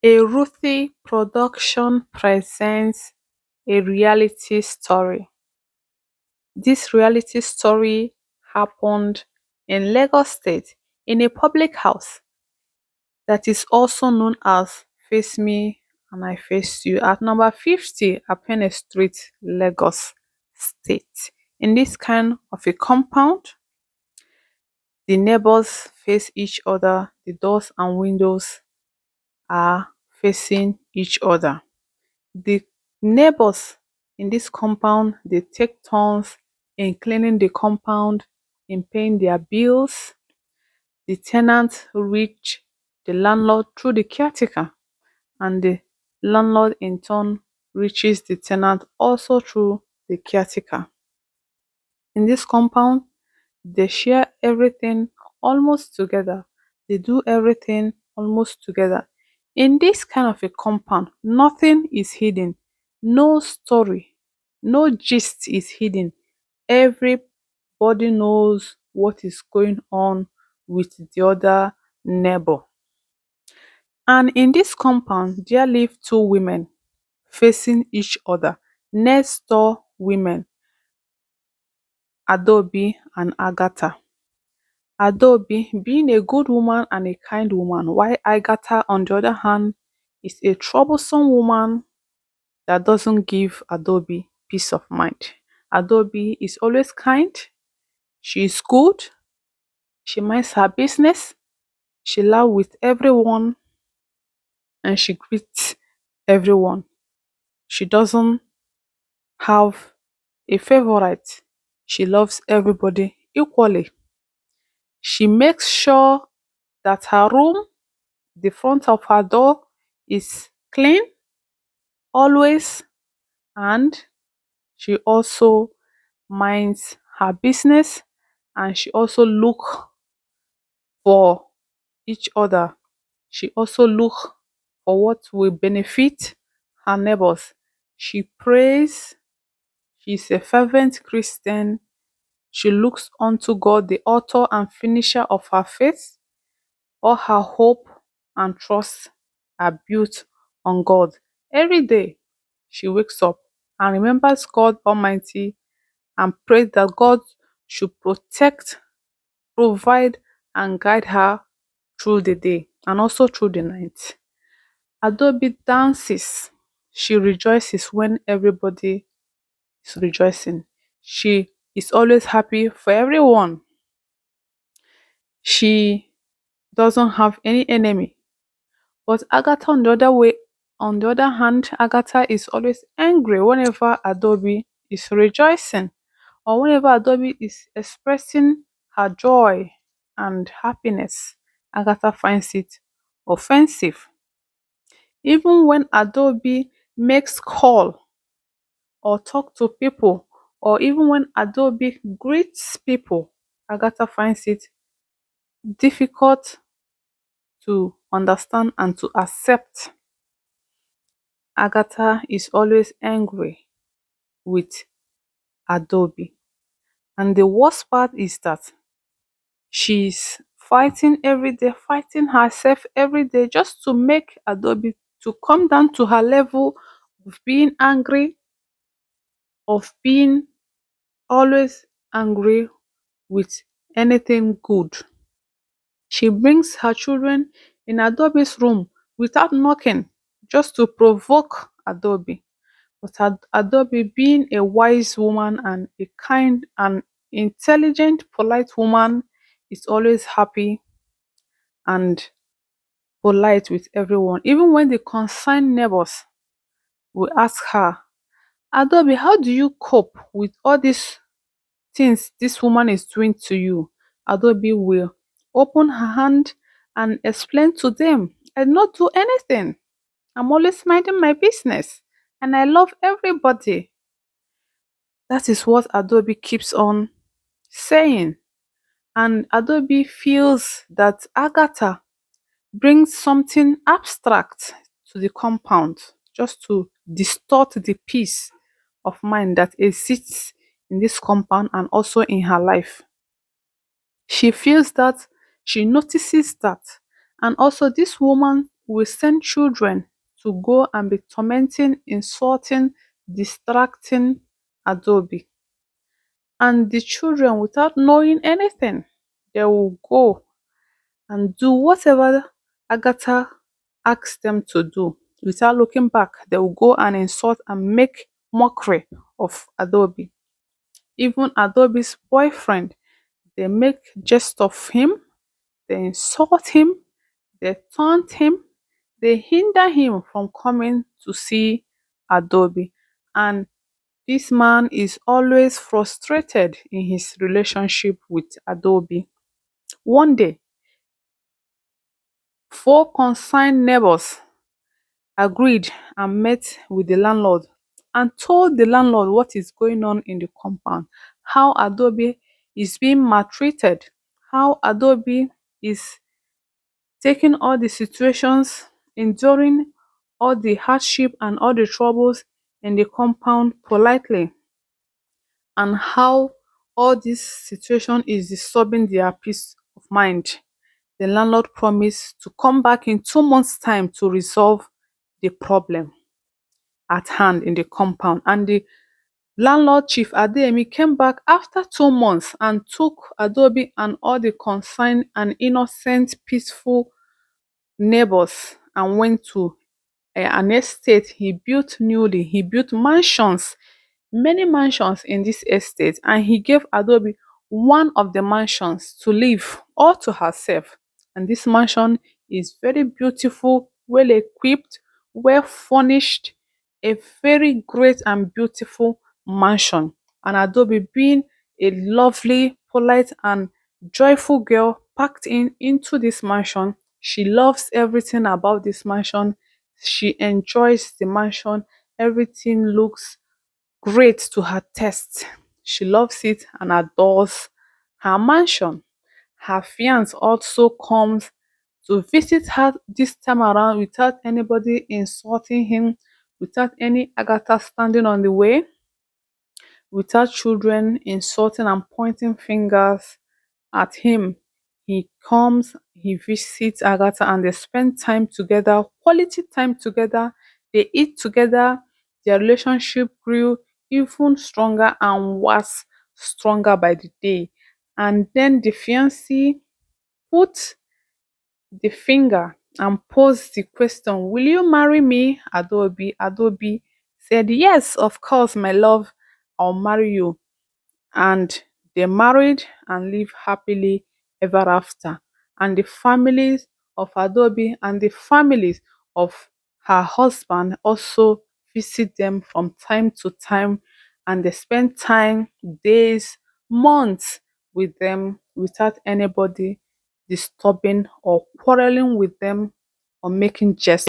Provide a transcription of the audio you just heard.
A Ruthie production presents a reality story. This reality story happened in Lagos State in a public house that is also known as Face Me and I Face You at number 50 Apene Street, Lagos State. In this kind of a compound, the neighbors face each other, the doors and windows are facing each other. The neighbors in this compound they take turns in cleaning the compound, in paying their bills. The tenants reach the landlord through the caretaker, and the landlord in turn reaches the tenant also through the caretaker. In this compound, they share everything almost together. They do everything almost together. In this kind of a compound, nothing is hidden. No story, no gist is hidden. Everybody knows what is going on with the other neighbor. And in this compound, there live two women facing each other, next door women, Adobe and Agatha. Adaobi being a good woman and a kind woman, while Agatha, on the other hand, is a troublesome woman that doesn't give Adaobi peace of mind. Adaobi is always kind, she is good, she minds her business, she laughs with everyone, and she greets everyone. She doesn't have a favorite. She loves everybody equally. She makes sure that her room, the front of her door, is clean always, and she also minds her business, and she also look for each other. She also look for what will benefit her neighbors. She prays, she's a fervent Christian. She looks unto God, the author and finisher of her faith. All her hope and trust are built on God. Every day she wakes up and remembers God Almighty and prays that God should protect, provide, and guide her through the day and also through the night. Adobe dances. She rejoices when everybody is rejoicing. She is always happy for everyone. She doesn't have any enemy. But Agatha on the other hand, Agatha is always angry whenever Adobe is rejoicing or whenever Adobe is expressing her joy and happiness. Agatha finds it offensive. Even when Adobe makes call or talk to people, or even when Adobe greets people, Agatha finds it difficult to understand and to accept. Agatha is always angry with Adobe. And the worst part is that she's fighting every day, fighting herself every day just to make Adobe to come down to her level of being angry, of being always angry with anything good. She brings her children in Adobe's room without knocking, just to provoke Adobe. But Adobe, being a wise woman and a kind and intelligent, polite woman, is always happy and polite with everyone. Even when the concerned neighbors will ask her, Adobe, how do you cope with all these things this woman is doing to you? Adobe will open her hand and explain to them, I did not do anything. I'm always minding my business and I love everybody. That is what Adobe keeps on saying. And Adobe feels that Agatha brings something abstract to the compound just to distort the peace of mind that exists in this compound and also in her life. She feels that, she notices that, and also this woman will send children to go and be tormenting, insulting, distracting Adaobi. And the children, without knowing anything, they will go and do whatever Agatha asks them to do. Without looking back, they will go and insult and make mockery of Adaobi. Even Adobe's boyfriend, they make jest of him, they insult him, they taunt him, they hinder him from coming to see Adobe. And this man is always frustrated in his relationship with Adobe. One day, four concerned neighbors agreed and met with the landlord and told the landlord what is going on in the compound, how Adobe is being maltreated, how Adobe is taking all the situations, enduring all the hardship and all the troubles in the compound politely, and how all this situation is disturbing their peace of mind. The landlord promised to come back in 2 months' time to resolve the problem at hand in the compound. And the landlord Chief Adeyemi came back after 2 months and took Adobe and all the concerned and innocent, peaceful neighbors and went to an estate he built newly. He built mansions, many mansions in this estate, and he gave Adobe one of the mansions to live all to herself. And this mansion is very beautiful, well equipped, well furnished, a very great and beautiful mansion. And Adobe, being a lovely, polite, and joyful girl, packed in into this mansion. She loves everything about this mansion. She enjoys the mansion. Everything looks great to her taste. She loves it and adores her mansion. Her fiance also comes to visit her this time around without anybody insulting him, without any Agatha standing on the way, without children insulting and pointing fingers at him. He comes, he visits Agatha, and they spend time together, quality time together. They eat together. Their relationship grew even stronger and was stronger by the day. And then the fiancé put the finger and posed the question, "Will you marry me, Adobe?" Adobe said, "Yes, of course, my love, I'll marry you." And they married and lived happily ever after. And the families of Adobe and the families of her husband also visit them from time to time, and they spend time, days, months with them without anybody disturbing or quarreling with them or making jest